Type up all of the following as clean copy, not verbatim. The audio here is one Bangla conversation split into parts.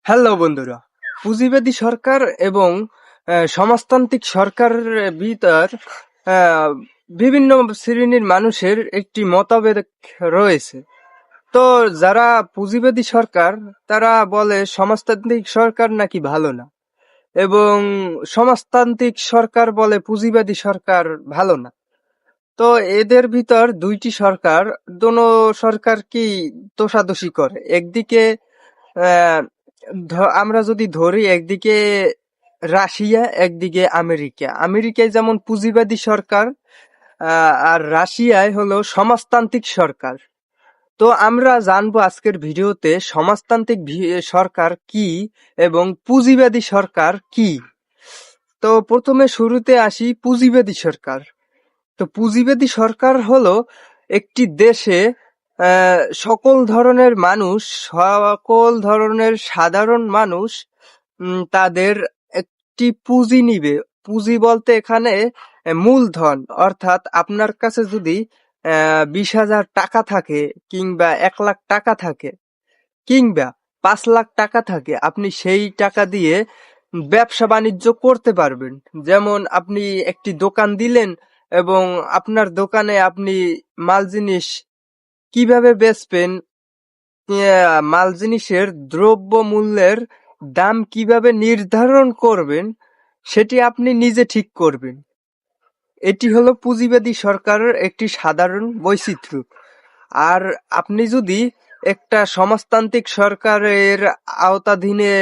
হ্যালো বন্ধুরা, পুঁজিবাদী সরকার এবং সমাজতান্ত্রিক সরকারের ভিতর আহ, বিভিন্ন শ্রেণীর মানুষের একটি মতভেদ রয়েছে। তো যারা পুঁজিবাদী সরকার তারা বলে সমাজতান্ত্রিক সরকার নাকি ভালো না, এবং সমাজতান্ত্রিক সরকার বলে পুঁজিবাদী সরকার ভালো না। তো এদের ভিতর দুইটি সরকার, দোনো সরকার কি দোষাদোষি করে। একদিকে আহ, আমরা যদি ধরি, একদিকে রাশিয়া, একদিকে আমেরিকা। আমেরিকায় যেমন পুঁজিবাদী সরকার, আর রাশিয়ায় হলো সমাজতান্ত্রিক সরকার। তো আমরা জানবো আজকের ভিডিওতে সমাজতান্ত্রিক সরকার কি এবং পুঁজিবাদী সরকার কি। তো প্রথমে শুরুতে আসি পুঁজিবাদী সরকার। তো পুঁজিবাদী সরকার হলো একটি দেশে সকল ধরনের মানুষ, সকল ধরনের সাধারণ মানুষ তাদের একটি পুঁজি নিবে। পুঁজি বলতে এখানে মূলধন, অর্থাৎ আপনার কাছে যদি 20,000 টাকা থাকে, কিংবা 1 লাখ টাকা থাকে, কিংবা 5 লাখ টাকা থাকে, আপনি সেই টাকা দিয়ে ব্যবসা বাণিজ্য করতে পারবেন। যেমন আপনি একটি দোকান দিলেন এবং আপনার দোকানে আপনি মাল জিনিস কিভাবে বেচবেন, মাল জিনিসের দ্রব্য মূল্যের দাম কিভাবে নির্ধারণ করবেন, সেটি আপনি নিজে ঠিক করবেন। এটি হলো পুঁজিবাদী সরকারের একটি সাধারণ বৈচিত্র্য। আর আপনি যদি একটা সমাজতান্ত্রিক সরকারের আওতাধীনে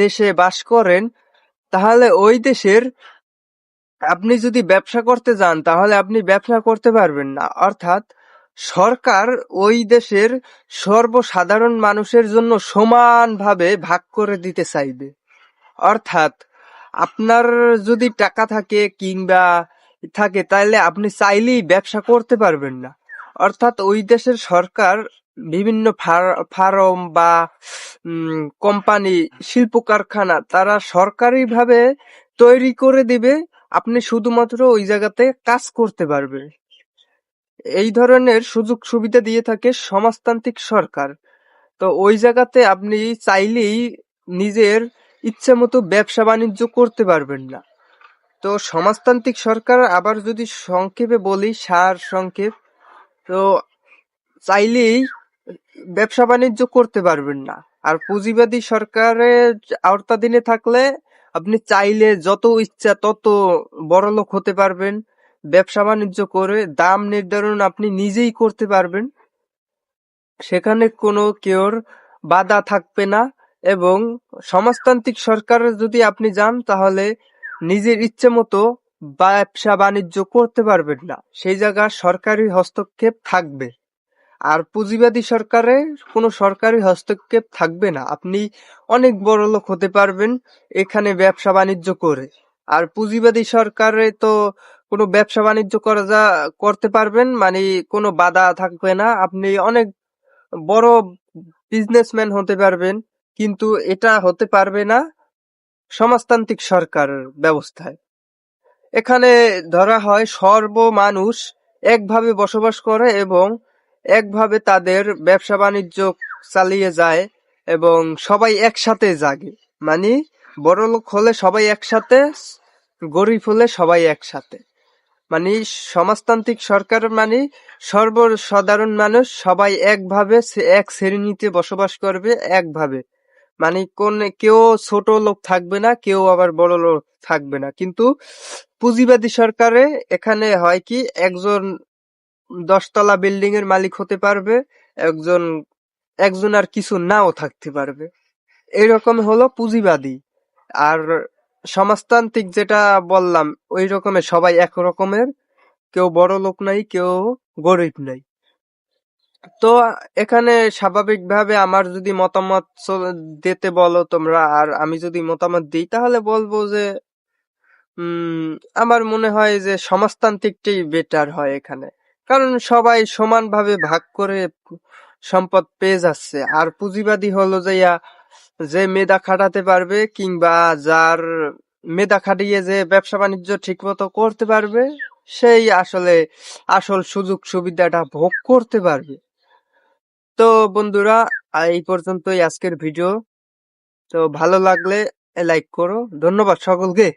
দেশে বাস করেন, তাহলে ওই দেশের আপনি যদি ব্যবসা করতে যান, তাহলে আপনি ব্যবসা করতে পারবেন না। অর্থাৎ সরকার ওই দেশের সর্বসাধারণ মানুষের জন্য সমানভাবে ভাগ করে দিতে চাইবে। অর্থাৎ আপনার যদি টাকা থাকে কিংবা থাকে, তাহলে আপনি চাইলেই ব্যবসা করতে পারবেন না। অর্থাৎ ওই দেশের সরকার বিভিন্ন ফার্ম বা কোম্পানি, শিল্প কারখানা তারা সরকারিভাবে তৈরি করে দিবে, আপনি শুধুমাত্র ওই জায়গাতে কাজ করতে পারবেন। এই ধরনের সুযোগ সুবিধা দিয়ে থাকে সমাজতান্ত্রিক সরকার। তো ওই জায়গাতে আপনি চাইলেই নিজের ইচ্ছে মতো ব্যবসা বাণিজ্য করতে পারবেন না। তো সমাজতান্ত্রিক সরকার আবার যদি সংক্ষেপে বলি, সার সংক্ষেপ, তো চাইলেই ব্যবসা বাণিজ্য করতে পারবেন না। আর পুঁজিবাদী সরকারের আওতাধীনে থাকলে আপনি চাইলে যত ইচ্ছা তত বড়লোক হতে পারবেন। ব্যবসা বাণিজ্য করে দাম নির্ধারণ আপনি নিজেই করতে পারবেন, সেখানে কোনো কেউর বাধা থাকবে না। এবং সমাজতান্ত্রিক সরকারে যদি আপনি যান, তাহলে নিজের ইচ্ছে মতো ব্যবসা বাণিজ্য করতে পারবেন না, সেই জায়গায় সরকারি হস্তক্ষেপ থাকবে। আর পুঁজিবাদী সরকারে কোনো সরকারি হস্তক্ষেপ থাকবে না, আপনি অনেক বড় লোক হতে পারবেন এখানে ব্যবসা বাণিজ্য করে। আর পুঁজিবাদী সরকারে তো কোনো ব্যবসা বাণিজ্য করতে পারবেন, মানে কোনো বাধা থাকবে না, আপনি অনেক বড় বিজনেসম্যান হতে পারবেন। কিন্তু এটা হতে পারবে না সমাজতান্ত্রিক সরকার ব্যবস্থায়। এখানে ধরা হয় সর্ব মানুষ একভাবে বসবাস করে এবং একভাবে তাদের ব্যবসা বাণিজ্য চালিয়ে যায়, এবং সবাই একসাথে জাগে। মানে বড়লোক হলে সবাই একসাথে, গরিব হলে সবাই একসাথে। মানে সমাজতান্ত্রিক সরকার মানে সর্বসাধারণ মানুষ সবাই একভাবে এক শ্রেণীতে বসবাস করবে একভাবে। মানে কেউ ছোট লোক থাকবে না, কেউ আবার বড় লোক থাকবে না। কিন্তু পুঁজিবাদী সরকারে এখানে হয় কি, একজন 10 তলা বিল্ডিং এর মালিক হতে পারবে, একজন একজন আর কিছু নাও থাকতে পারবে। এইরকম হলো পুঁজিবাদী। আর সমাজতান্ত্রিক যেটা বললাম, ওই রকমের সবাই এক রকমের, কেউ বড় লোক নাই, কেউ গরিব নাই। তো এখানে স্বাভাবিকভাবে আমার যদি মতামত দিতে বলো তোমরা, আর আমি যদি মতামত দিই, তাহলে বলবো যে আমার মনে হয় যে সমাজতান্ত্রিকটাই বেটার হয় এখানে। কারণ সবাই সমানভাবে ভাগ করে সম্পদ পেয়ে যাচ্ছে। আর পুঁজিবাদী হলো যে মেধা খাটাতে পারবে, কিংবা যার মেধা খাটিয়ে যে ব্যবসা বাণিজ্য ঠিক মতো করতে পারবে, সেই আসলে আসল সুযোগ সুবিধাটা ভোগ করতে পারবে। তো বন্ধুরা, এই পর্যন্তই আজকের ভিডিও। তো ভালো লাগলে লাইক করো। ধন্যবাদ সকলকে।